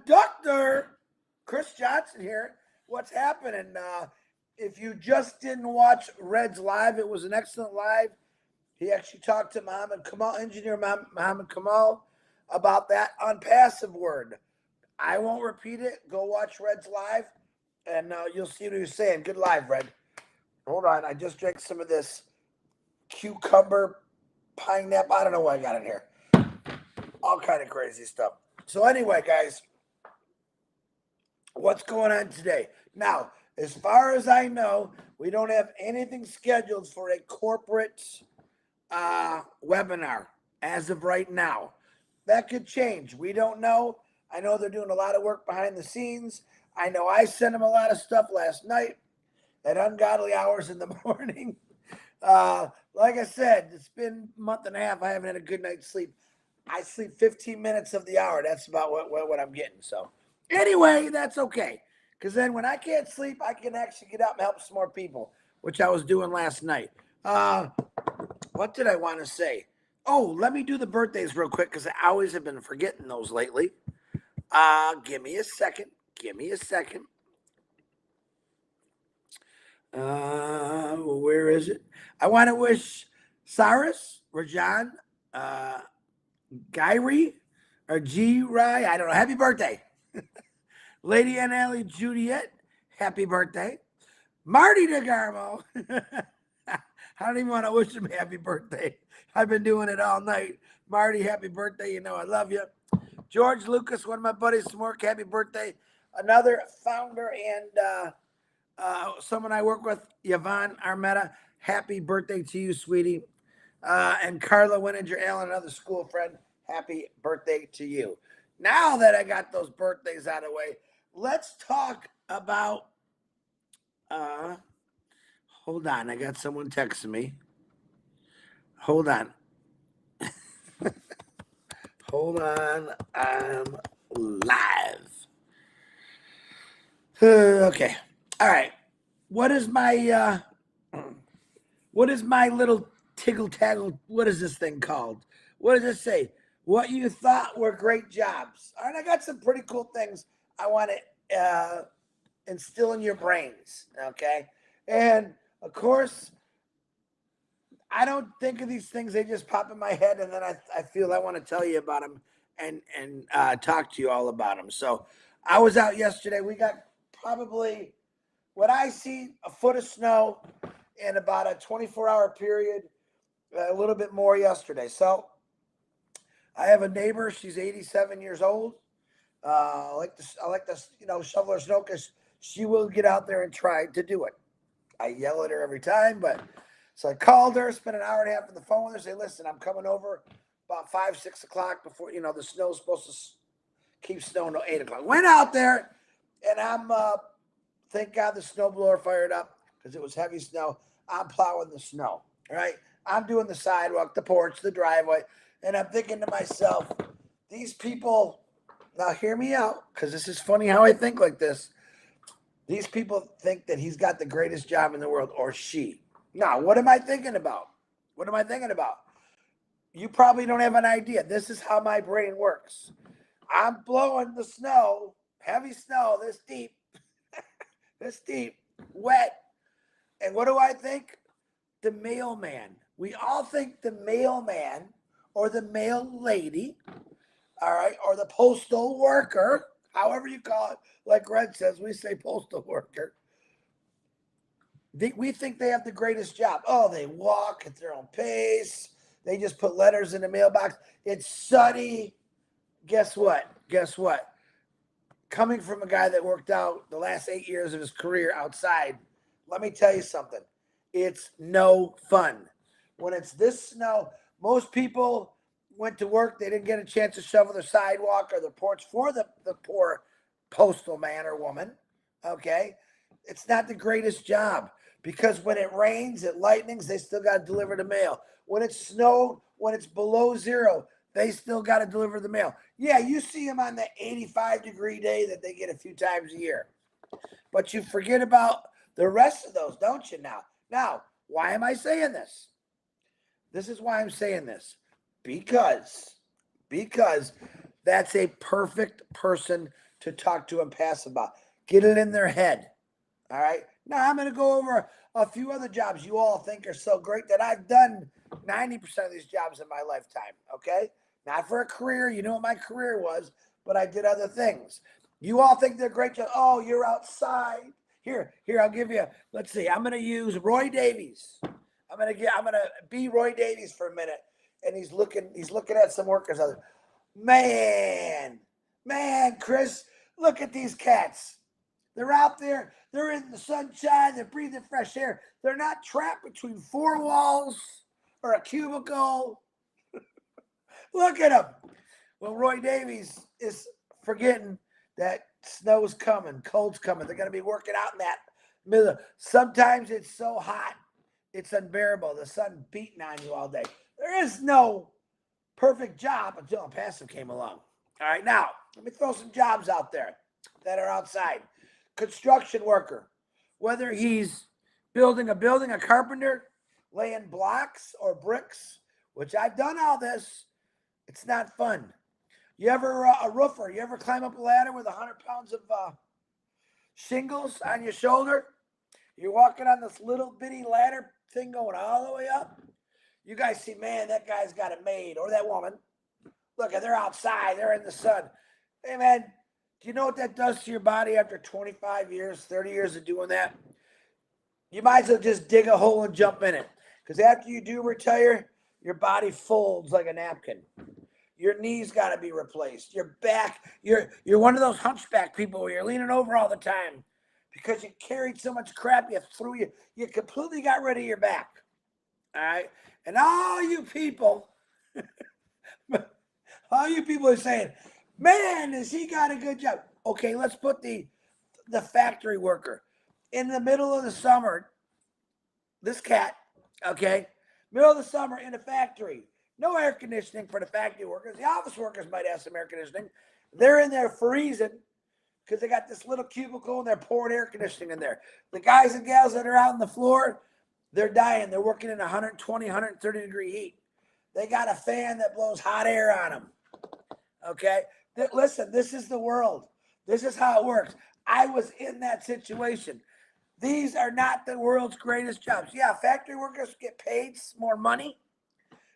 Doctor Chris Johnson here. What's happening? If you just didn't watch Red's live, it was an excellent live. He actually talked to Muhammad Kamal, engineer Muhammad Kamal, about that unpassive word. I won't repeat it. Go watch Red's live, and you'll see what he was saying. Good live, Red. Hold on, I just drank some of this cucumber pineapple. I don't know what I got in here. All kind of crazy stuff. So anyway, guys, what's going on today? Now, as far as I know, we don't have anything scheduled for a corporate webinar as of right now. That could change. We don't know. I know they're doing a lot of work behind the scenes. I know I sent them a lot of stuff last night at ungodly hours in the morning. Like I said, it's been a month and a half. I haven't had a good night's sleep. I sleep 15 minutes of the hour. That's about what I'm getting. So anyway, that's okay. Because then when I can't sleep, I can actually get up and help some more people, which I was doing last night. What did I want to say? Oh, let me do the birthdays real quick because I always have been forgetting those lately. Give me a second. Give me a second. Where is it? I want to wish Cyrus, Rajan, Gyri, or G. Rye. I don't know. Happy birthday. Lady Anneli Juliet, happy birthday. Marty DeGarmo. I don't even want to wish him happy birthday. I've been doing it all night. Marty, happy birthday. You know I love you. George Lucas, one of my buddies from work, happy birthday. Another founder and someone I work with, Yvonne Armetta, happy birthday to you, sweetie. And Carla Winninger Allen, another school friend, happy birthday to you. Now that I got those birthdays out of the way, let's talk about hold on, I got someone texting me. Hold on. Hold on, I'm live. Okay. All right. What is my little tiggle taggle? What is this thing called? What does it say? What you thought were great jobs. All right, I got some pretty cool things I want to instill in your brains. Okay. And of course, I don't think of these things. They just pop in my head. And then I feel I want to tell you about them and talk to you all about them. So I was out yesterday. We got probably what I see a foot of snow in about a 24-hour period, a little bit more yesterday. So I have a neighbor. She's 87 years old. I like to shovel her snow because she will get out there and try to do it. I yell at her every time, but so I called her, spent an hour and a half on the phone with her, say, listen, I'm coming over about 5, 6 o'clock before, the snow's supposed to keep snowing till 8 o'clock. Went out there, and I'm, thank God the snowblower fired up because it was heavy snow. I'm plowing the snow, right? I'm doing the sidewalk, the porch, the driveway, and I'm thinking to myself, these people, now hear me out because this is funny how I think like this. These people think that he's got the greatest job in the world, or she. Now, what am I thinking about? What am I thinking about? You probably don't have an idea. This is how my brain works. I'm blowing the snow, heavy snow, this deep, wet. And what do I think? The mailman. We all think the mailman or the mail lady, all right, or the postal worker, however you call it, like Red says, we say postal worker. We think they have the greatest job. Oh, they walk at their own pace. They just put letters in the mailbox. It's sunny. Guess what? Guess what? Coming from a guy that worked out the last 8 years of his career outside, let me tell you something. It's no fun. When it's this snow, most people went to work. They didn't get a chance to shovel their sidewalk or their porch for the poor postal man or woman. Okay? It's not the greatest job because when it rains, it lightnings, they still got to deliver the mail. When it's snow, when it's below zero, they still got to deliver the mail. Yeah, you see them on the 85-degree day that they get a few times a year. But you forget about the rest of those, don't you now? Now, why am I saying this? This is why I'm saying this. Because That's a perfect person to talk to and pass about. Get it in their head. All right. Now I'm going to go over a few other jobs you all think are so great that I've done 90% of these jobs in my lifetime. Okay. Not for a career. You know what my career was, but I did other things. You all think they're great jobs. Oh, you're outside. Here, I'll give you, let's see. I'm going to use Roy Davies. I'm going to be Roy Davies for a minute. And he's looking at some workers. Man, Chris, look at these cats. They're out there. They're in the sunshine. They're breathing fresh air. They're not trapped between four walls or a cubicle. Look at them. Well, Roy Davies is forgetting that snow's coming, cold's coming. They're going to be working out in that middle. Sometimes it's so hot, it's unbearable. The sun beating on you all day. There is no perfect job until a passive came along. All right, now, let me throw some jobs out there that are outside. Construction worker, whether he's building a building, a carpenter, laying blocks or bricks, which I've done all this. It's not fun. You ever a roofer? You ever climb up a ladder with 100 pounds of shingles on your shoulder? You're walking on this little bitty ladder thing going all the way up. You guys see, man, that guy's got it made, or that woman. Look, they're outside. They're in the sun. Hey, man, do you know what that does to your body after 25 years, 30 years of doing that? You might as well just dig a hole and jump in it. Because after you do retire, your body folds like a napkin. Your knees got to be replaced. Your back, you're one of those hunchback people where you're leaning over all the time because you carried so much crap you completely got rid of your back. All right? And all you people are saying, man, has he got a good job? Okay, let's put the factory worker in the middle of the summer. This cat, okay, middle of the summer in a factory. No air conditioning for the factory workers. The office workers might have some air conditioning. They're in there freezing because they got this little cubicle and they're pouring air conditioning in there. The guys and gals that are out on the floor, they're dying. They're working in 120, 130 degree heat. They got a fan that blows hot air on them. Okay? Listen, this is the world. This is how it works. I was in that situation. These are not the world's greatest jobs. Yeah, factory workers get paid more money,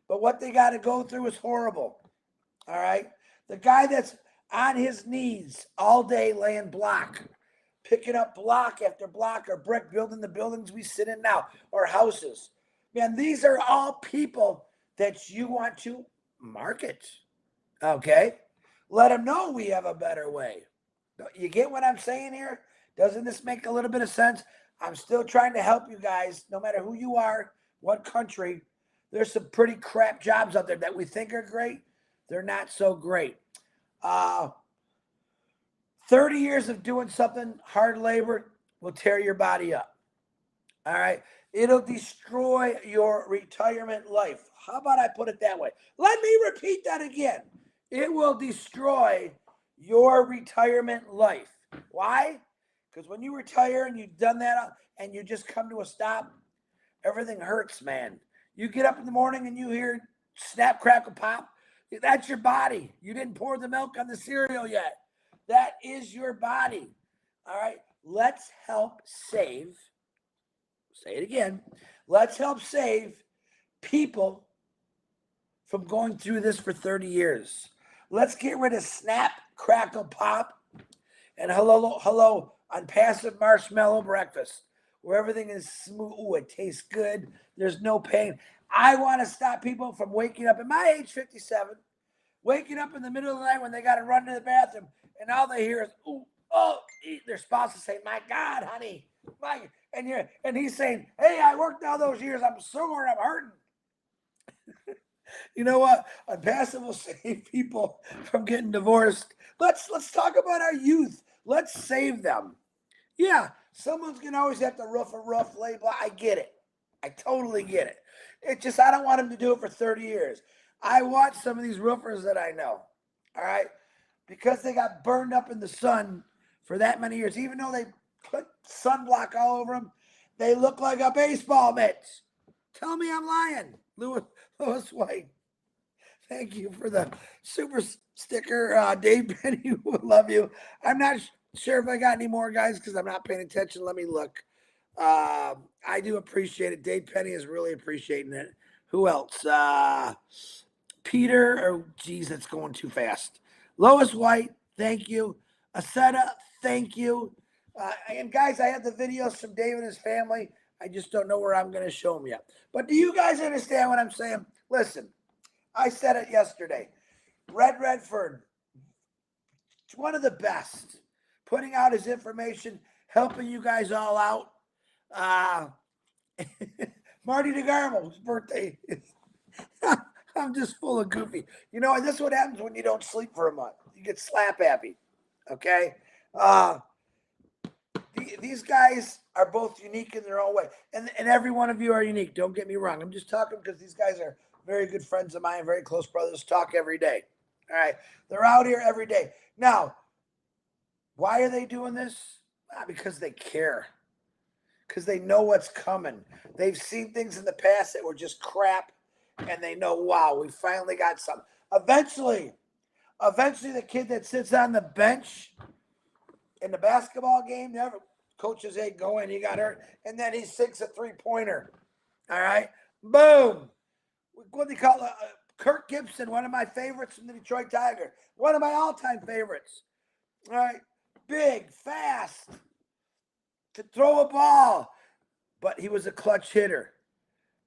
but what they got to go through is horrible. All right? The guy that's on his knees all day laying block, picking up block after block or brick, building the buildings we sit in now, or houses. Man, these are all people that you want to market. Okay? Let them know we have a better way. You get what I'm saying here? Doesn't this make a little bit of sense? I'm still trying to help you guys, no matter who you are, what country. There's some pretty crap jobs out there that we think are great. They're not so great. 30 years of doing something, hard labor, will tear your body up. All right? It'll destroy your retirement life. How about I put it that way? Let me repeat that again. It will destroy your retirement life. Why? Because when you retire and you've done that and you just come to a stop, everything hurts, man. You get up in the morning and you hear snap, crackle, pop. That's your body. You didn't pour the milk on the cereal yet. That is your body. All right. Let's help save. Say it again. Let's help save people from going through this for 30 years. Let's get rid of snap, crackle, pop, and hello on passive marshmallow breakfast, where everything is smooth. Ooh, it tastes good. There's no pain. I want to stop people from waking up at my age, 57, waking up in the middle of the night when they got to run to the bathroom, and all they hear is, ooh, oh, their spouse is saying, my God, honey, and he's saying, hey, I worked all those years. I'm sore. I'm hurting. You know what? On passive will save people from getting divorced. Let's talk about our youth. Let's save them. Yeah, someone's gonna always have to roof a roof, label. I get it. I totally get it. It's just I don't want them to do it for 30 years. I watch some of these roofers that I know. All right, because they got burned up in the sun for that many years, even though they put sunblock all over them, they look like a baseball mitt. Tell me I'm lying, Lewis White. Thank you for the super sticker. Dave Penny would love you. I'm not sure if I got any more guys because I'm not paying attention. Let me look. I do appreciate it. Dave Penny is really appreciating it. Who else? Peter. Oh, geez, that's going too fast. Lois White, thank you. Aseta, thank you. And guys, I have the videos from Dave and his family. I just don't know where I'm going to show them yet. But do you guys understand what I'm saying? Listen, I said it yesterday. Red Redford, one of the best, putting out his information, helping you guys all out. Uh, Marty DeGarmo's birthday. I'm just full of goofy. You know, this is what happens when you don't sleep for a month. You get slap happy. Okay? These guys are both unique in their own way. And every one of you are unique. Don't get me wrong. I'm just talking because these guys are very good friends of mine, very close brothers, talk every day. All right. They're out here every day. Now, why are they doing this? Not because they care. Because they know what's coming. They've seen things in the past that were just crap, and they know, wow, we finally got something. Eventually, the kid that sits on the bench in the basketball game, never coaches, hey, go in, he got hurt, and then he sinks a three-pointer. All right, boom. What do they call it? Kirk Gibson, one of my favorites from the Detroit Tigers, one of my all-time favorites. All right, big, fast, to throw a ball, but he was a clutch hitter.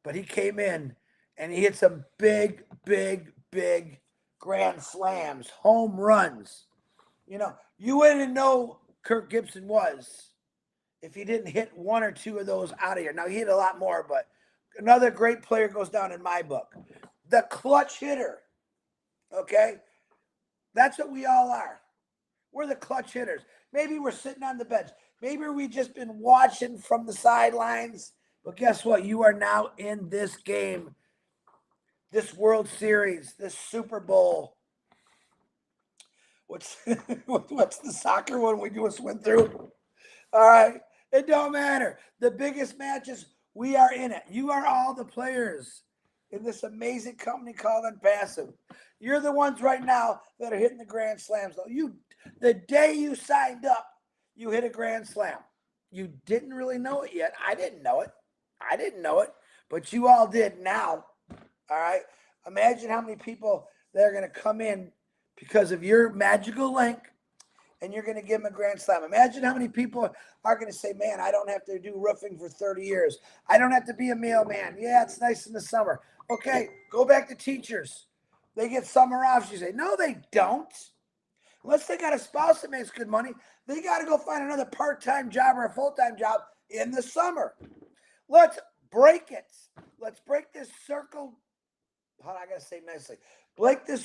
But he came in and he hit some big, big, big grand slams, home runs. You know, you wouldn't know Kirk Gibson was if he didn't hit one or two of those out of here. Now, he hit a lot more, but another great player goes down in my book. The clutch hitter, okay? That's what we all are. We're the clutch hitters. Maybe we're sitting on the bench. Maybe we've just been watching from the sidelines. But guess what? You are now in this game, this World Series, this Super Bowl. What's the soccer one we just went through? All right. It don't matter. The biggest matches, we are in it. You are all the players in this amazing company called Unpassive. You're the ones right now that are hitting the grand slams. The day you signed up, you hit a grand slam. You didn't really know it yet. I didn't know it, but you all did now. All right. Imagine how many people that are going to come in because of your magical link, and you're going to give them a grand slam. Imagine how many people are going to say, man, I don't have to do roofing for 30 years. I don't have to be a mailman. Yeah, it's nice in the summer. Okay, go back to teachers. They get summer off. You say, no, they don't. Unless they got a spouse that makes good money, they got to go find another part-time job or a full-time job in the summer. Let's break it. Let's break this circle. How I got to say nicely? Break this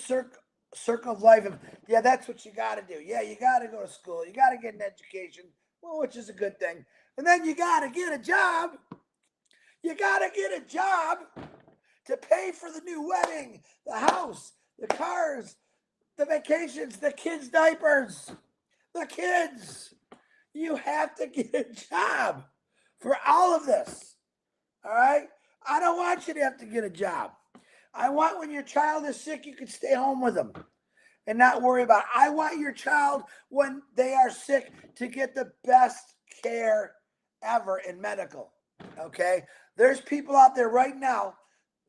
circle of life. Yeah, that's what you got to do. Yeah, you got to go to school. You got to get an education, well, which is a good thing. And then you got to get a job. You got to get a job to pay for the new wedding, the house, the cars, the vacations, the kids' diapers, the kids. You have to get a job for all of this. All right? I don't want you to have to get a job. I want when your child is sick, you can stay home with them and not worry about it. I want your child, when they are sick, to get the best care ever in medical. Okay? There's people out there right now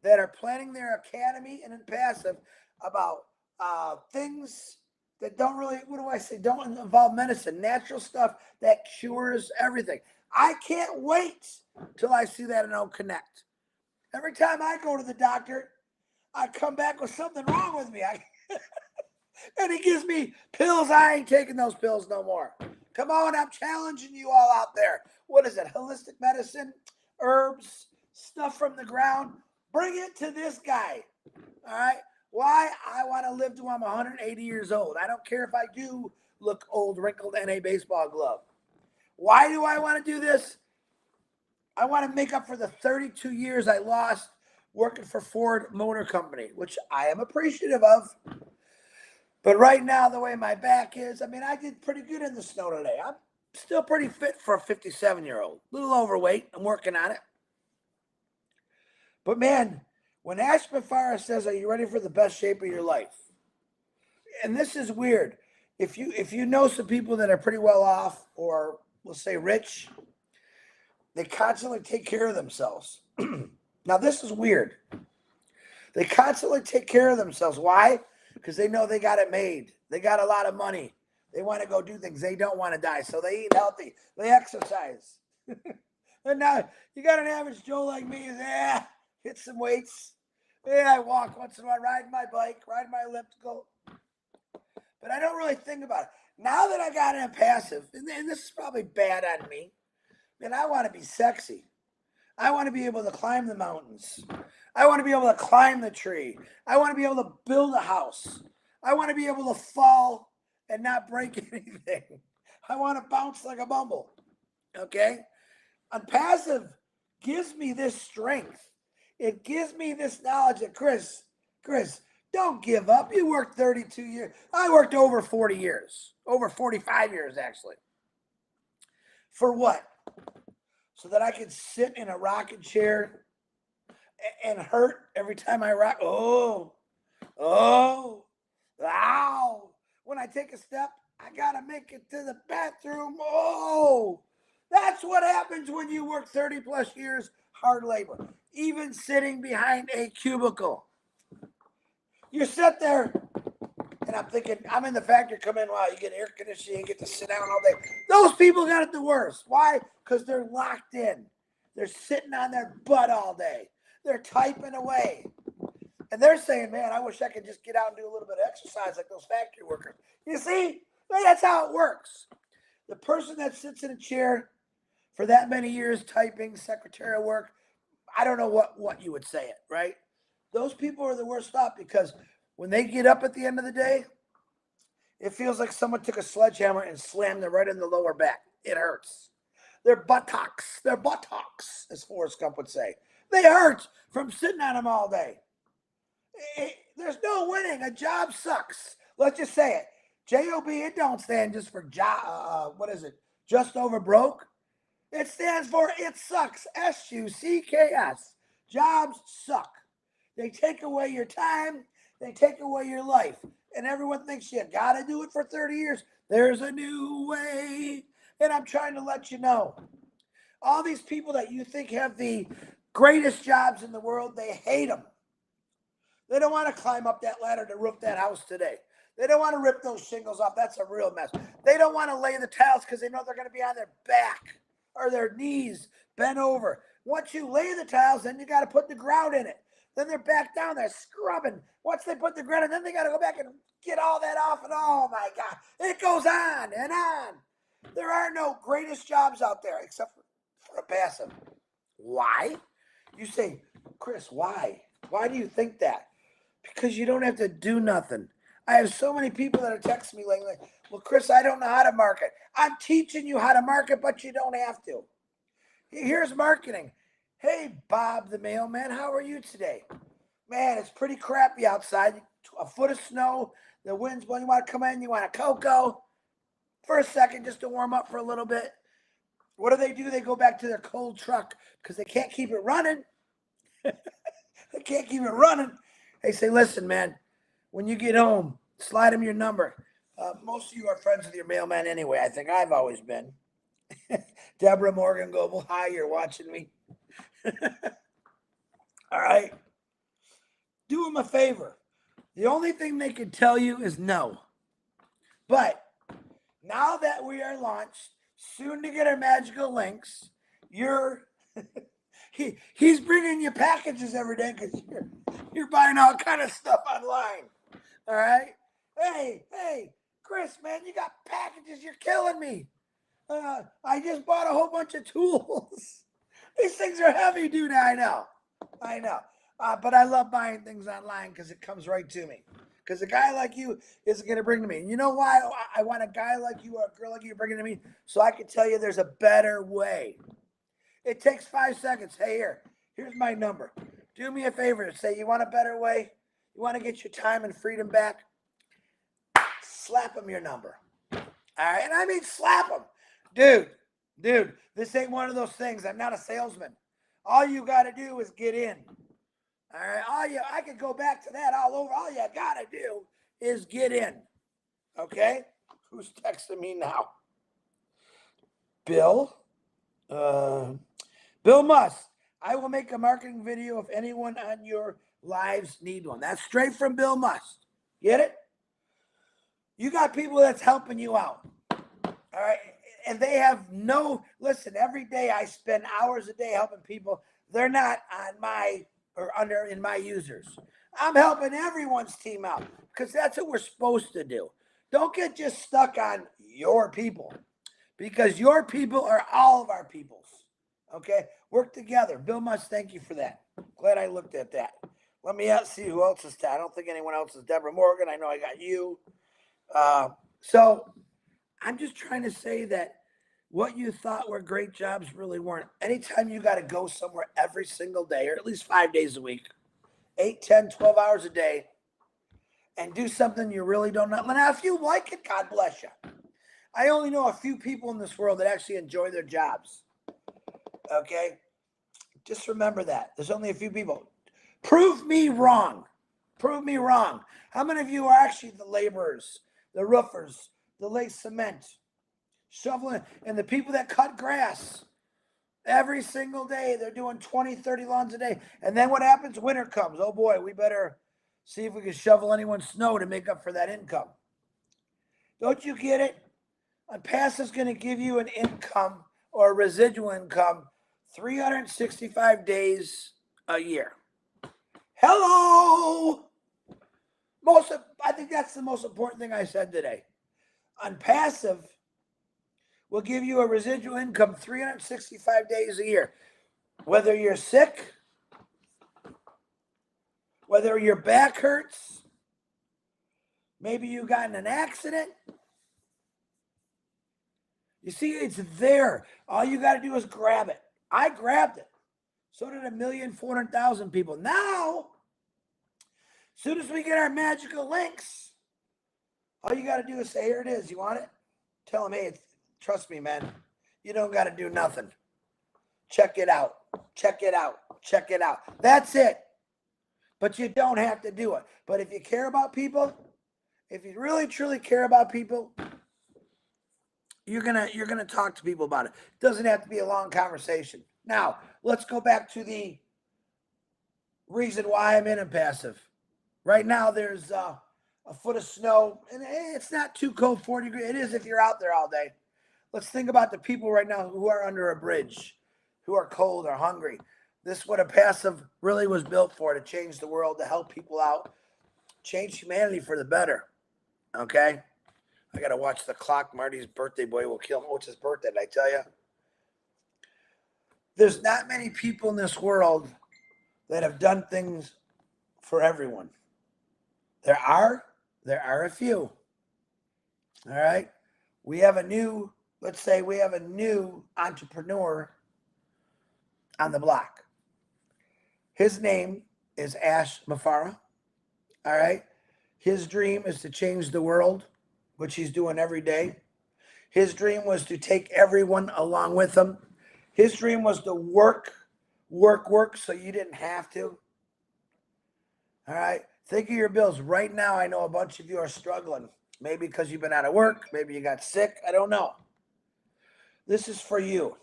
that are planning their academy and in passive about things that don't really, what do I say, don't involve medicine, natural stuff that cures everything. I can't wait till I see that in Oak Connect. Every time I go to the doctor, I come back with something wrong with me. And he gives me pills. I ain't taking those pills no more. Come on, I'm challenging you all out there. What is it? Holistic medicine, herbs, stuff from the ground. Bring it to this guy. All right? Why? I want to live till I'm 180 years old. I don't care if I do look old, wrinkled, and a baseball glove. Why do I want to do this? I want to make up for the 32 years I lost working for Ford Motor Company, which I am appreciative of. But right now, the way my back is, I mean, I did pretty good in the snow today. I'm still pretty fit for a 57-year-old. A little overweight. I'm working on it. But man, When Ashman Forrest says, "Are you ready for the best shape of your life?" And this is weird. If you know some people that are pretty well off, or we'll say rich, they constantly take care of themselves. Now this is weird. They constantly take care of themselves. Why? Because they know they got it made. They got a lot of money. They want to go do things. They don't want to die. So they eat healthy. They exercise. And now you got an average Joe like me, hit some weights. Yeah, I walk once in a while, ride my bike, ride my elliptical. But I don't really think about it. Now that I got in passive, and this is probably bad on me, man, I want to be sexy. I want to be able to climb the mountains. I want to be able to climb the tree. I want to be able to build a house. I want to be able to fall and not break anything. I want to bounce like a bumble. Okay? And passive gives me this strength. It gives me this knowledge that Chris, don't give up. You worked 32 years. I worked over 40 years, over 45 years, actually. For what? So that I could sit in a rocking chair and hurt every time I rock. Oh, ow. When I take a step, I got to make it to the bathroom. Oh, that's what happens when you work 30 plus years hard labor, even sitting behind a cubicle. You sit there, and I'm thinking, I'm in the factory, come in, wow, you get air conditioning, you get to sit down all day. Those people got it the worst. Why? Because they're locked in. They're sitting on their butt all day. They're typing away. And they're saying, man, I wish I could just get out and do a little bit of exercise like those factory workers. You see, that's how it works. The person that sits in a chair for that many years typing secretarial work, I don't know what you would say it, right? Those people are the worst off because when they get up at the end of the day, it feels like someone took a sledgehammer and slammed them right in the lower back. It hurts. Their buttocks, as Forrest Gump would say. They hurt from sitting on them all day. There's no winning. A job sucks. Let's just say it. JOB, it don't stand just for job. What is it? Just over broke. It stands for it sucks. SUCKS. Jobs suck. They take away your time. They take away your life. And everyone thinks you got to do it for 30 years. There's a new way. And I'm trying to let you know. All these people that you think have the greatest jobs in the world, they hate them. They don't want to climb up that ladder to roof that house today. They don't want to rip those shingles off. That's a real mess. They don't want to lay the tiles because they know they're going to be on their back or their knees bent over. Once you lay the tiles, then you got to put the grout in it. Then they're back down there scrubbing. Once they put the grout in, then they got to go back and get all that off. And oh my God, it goes on and on. There are no greatest jobs out there except for a passive. Why? You say, Chris, why? Why do you think that? Because you don't have to do nothing. I have so many people that are texting me lately. Well, Chris, I don't know how to market. I'm teaching you how to market, but you don't have to. Here's marketing. Hey, Bob the mailman, how are you today? Man, it's pretty crappy outside. A foot of snow. The wind's blowing. You want to come in? You want a cocoa? For a second, just to warm up for a little bit. What do? They go back to their cold truck because they can't keep it running. They can't keep it running. They say, listen, man, when you get home, slide him your number. Most of you are friends with your mailman anyway. I think I've always been. Deborah Morgan Goebel, hi, you're watching me. All right. Do them a favor. The only thing they can tell you is no. But now that we are launched, soon to get our magical links, he's bringing you packages every day because you're buying all kind of stuff online. All right. Hey, Chris, man, you got packages. You're killing me. I just bought a whole bunch of tools. These things are heavy, dude. I know. But I love buying things online because it comes right to me. Because a guy like you isn't going to bring to me. And you know why I want a guy like you or a girl like you to bring it to me? So I can tell you there's a better way. It takes 5 seconds. Hey, here's my number. Do me a favor and say, you want a better way? You want to get your time and freedom back? Slap them your number. All right? And I mean slap them. Dude, this ain't one of those things. I'm not a salesman. All you got to do is get in. All right, I could go back to that all over. All you gotta do is get in. Okay? Who's texting me now? Bill. Bill Must. I will make a marketing video if anyone on your lives need one. That's straight from Bill Must. Get it? You got people that's helping you out. All right. And they have listen, every day I spend hours a day helping people. They're not on my or under in my users. I'm helping everyone's team out because that's what we're supposed to do. Don't get just stuck on your people because your people are all of our peoples. Okay? Work together. Bill Must, thank you for that. Glad I looked at that. Let me see who else is. I don't think anyone else is. Deborah Morgan. I know I got you. So I'm just trying to say that what you thought were great jobs really weren't. Anytime you got to go somewhere every single day, or at least 5 days a week, 8, 10, 12 hours a day, and do something you really don't know. Now, if you like it, God bless you. I only know a few people in this world that actually enjoy their jobs. Okay? Just remember that. There's only a few people. Prove me wrong. Prove me wrong. How many of you are actually the laborers, the roofers, the lay cement, shoveling, and the people that cut grass every single day? They're doing 20, 30 lawns a day. And then what happens? Winter comes. Oh boy, we better see if we can shovel anyone's snow to make up for that income. Don't you get it? A pass is going to give you an income or a residual income 365 days a year. Hello. I think that's the most important thing I said today. On passive will give you a residual income 365 days a year. Whether you're sick, whether your back hurts, maybe you got in an accident. You see, it's there. All you got to do is grab it. I grabbed it. So did 1,400,000 people. Now, as soon as we get our magical links, all you got to do is say, here it is. You want it? Tell them, hey, trust me, man. You don't got to do nothing. Check it out. Check it out. Check it out. That's it. But you don't have to do it. But if you care about people, if you really, truly care about people, you're gonna talk to people about it. It doesn't have to be a long conversation. Now, let's go back to the reason why I'm in a passive. Right now, there's a foot of snow, and it's not too cold, 40 degrees. It is if you're out there all day. Let's think about the people right now who are under a bridge, who are cold or hungry. This is what a passive really was built for, to change the world, to help people out, change humanity for the better. Okay? I got to watch the clock. Marty's birthday boy will kill him. What's his birthday? Did I tell you? There's not many people in this world that have done things for everyone. There are a few. All right. Let's say we have a new entrepreneur on the block. His name is Ash Mafara. All right. His dream is to change the world, which he's doing every day. His dream was to take everyone along with him. His dream was to work so you didn't have to. All right. Think of your bills. Right now, I know a bunch of you are struggling. Maybe because you've been out of work. Maybe you got sick. I don't know. This is for you.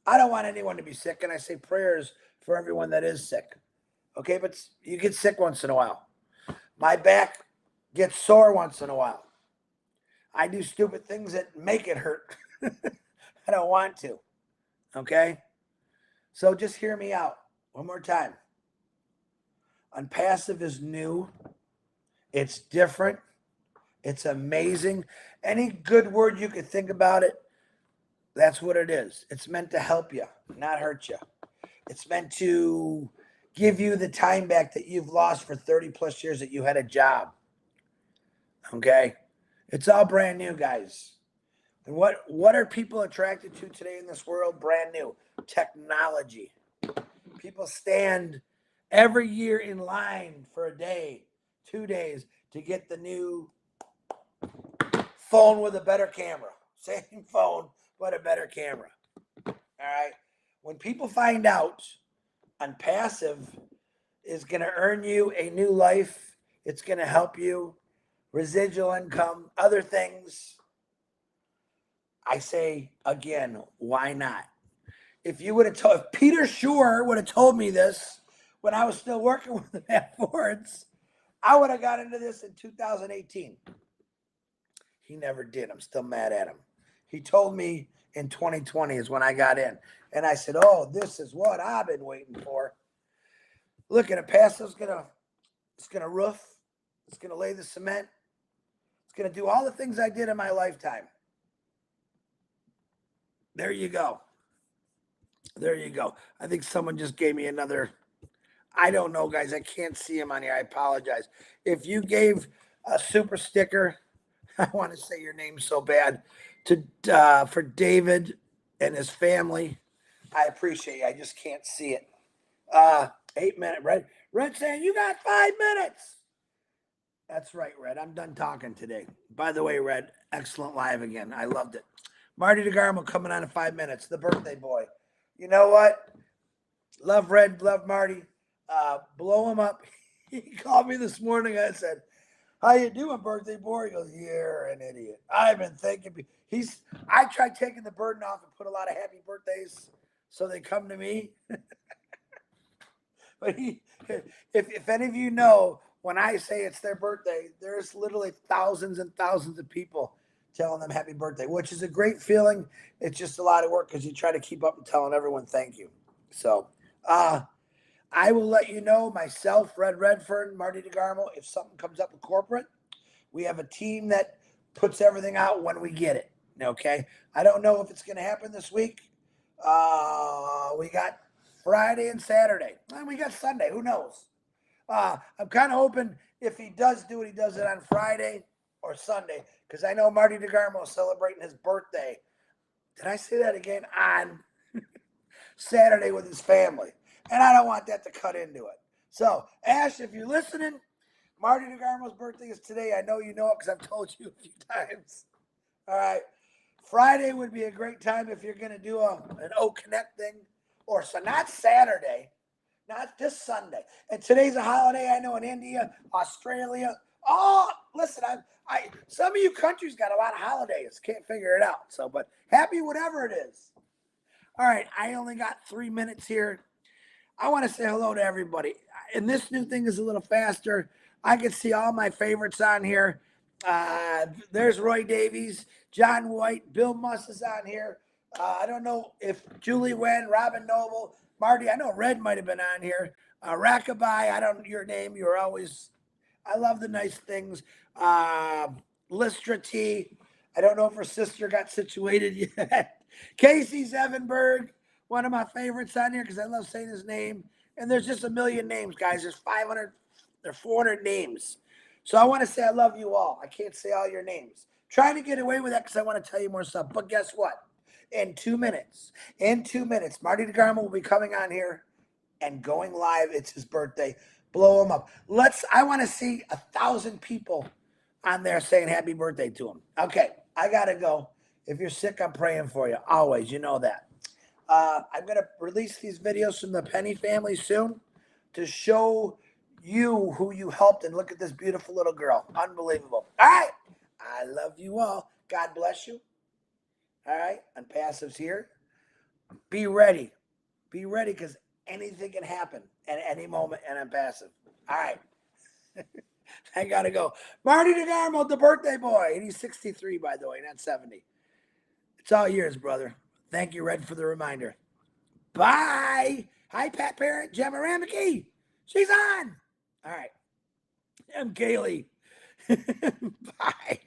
I don't want anyone to be sick, and I say prayers for everyone that is sick. Okay, but you get sick once in a while. My back gets sore once in a while. I do stupid things that make it hurt. I don't want to. Okay? So just hear me out one more time. Unpassive is new. It's different. It's amazing. Any good word you could think about it, that's what it is. It's meant to help you, not hurt you. It's meant to give you the time back that you've lost for 30 plus years that you had a job. Okay? It's all brand new, guys. And what are people attracted to today in this world? Brand new. Technology. People stand every year in line for a day, 2 days, to get the new phone with a better camera. Same phone, but a better camera. All right? When people find out on passive is going to earn you a new life. It's going to help you, residual income, other things. I say again, why not? If you would have told, if Peter Shore would have told me this when I was still working with the Matt Fords, I would have got into this in 2018. He never did. I'm still mad at him. He told me in 2020 is when I got in. And I said, oh, this is what I've been waiting for. Look at it, Pasto's it's gonna roof, it's gonna lay the cement, it's gonna do all the things I did in my lifetime. There you go. There you go. I think someone just gave me another. I don't know, guys. I can't see him on here. I apologize. If you gave a super sticker, I want to say your name so bad, to for David and his family, I appreciate you. I just can't see it. 8 minute Red. Red saying you got 5 minutes. That's right, Red. I'm done talking today. By the way, Red, excellent live again. I loved it. Marty DeGarmo coming on in 5 minutes. The birthday boy. You know what? Love Red. Love Marty. Blow him up. He called me this morning. I said, "How you doing, birthday boy?" He goes, "You're an idiot. I've been thinking." I tried taking the burden off and put a lot of happy birthdays so they come to me. But if any of you know, when I say it's their birthday, there's literally thousands and thousands of people telling them happy birthday, which is a great feeling. It's just a lot of work because you try to keep up and telling everyone thank you. So I will let you know myself, Red Redfern, Marty DeGarmo, if something comes up with corporate. We have a team that puts everything out when we get it. Okay. I don't know if it's going to happen this week. We got Friday and Saturday. And we got Sunday. Who knows? I'm kind of hoping if he does do it, he does it on Friday or Sunday because I know Marty DeGarmo is celebrating his birthday. Did I say that again? On Saturday with his family. And I don't want that to cut into it. So, Ash, if you're listening, Marty DeGarmo's birthday is today. I know you know it because I've told you a few times. All right. Friday would be a great time if you're going to do an O Connect thing. Or so not Saturday, not this Sunday. And today's a holiday, I know, in India, Australia. Oh, listen, I some of you countries got a lot of holidays. Can't figure it out. So, but happy whatever it is. All right, I only got 3 minutes here. I want to say hello to everybody. And this new thing is a little faster. I can see all my favorites on here. There's Roy Davies, John White, Bill Muss is on here. I don't know if Julie Wen, Robin Noble, Marty, I know Red might have been on here. Rackaby, I don't know your name. You're always, I love the nice things. Listra T, I don't know if her sister got situated yet. Casey Zevenberg, one of my favorites on here because I love saying his name. And there's just a million names, guys. There's 500, there's 400 names. So I want to say I love you all. I can't say all your names. Trying to get away with that because I want to tell you more stuff. But guess what? In 2 minutes, Marty DeGarmo will be coming on here and going live. It's his birthday. Blow him up. I want to see 1,000 people on there saying happy birthday to him. Okay, I got to go. If you're sick, I'm praying for you. Always, you know that. I'm going to release these videos from the Penny family soon to show you who you helped. And look at this beautiful little girl. Unbelievable. All right. I love you all. God bless you. All right. And Passive's here. Be ready. Be ready because anything can happen at any moment. And I'm Passive. All right. I got to go. Marty DeGarmo, the birthday boy. And he's 63, by the way, not 70. It's all yours, brother. Thank you, Red, for the reminder. Bye. Hi, Pat Parent, Gemma Rameke. She's on. All right. I'm Kaylee. Bye.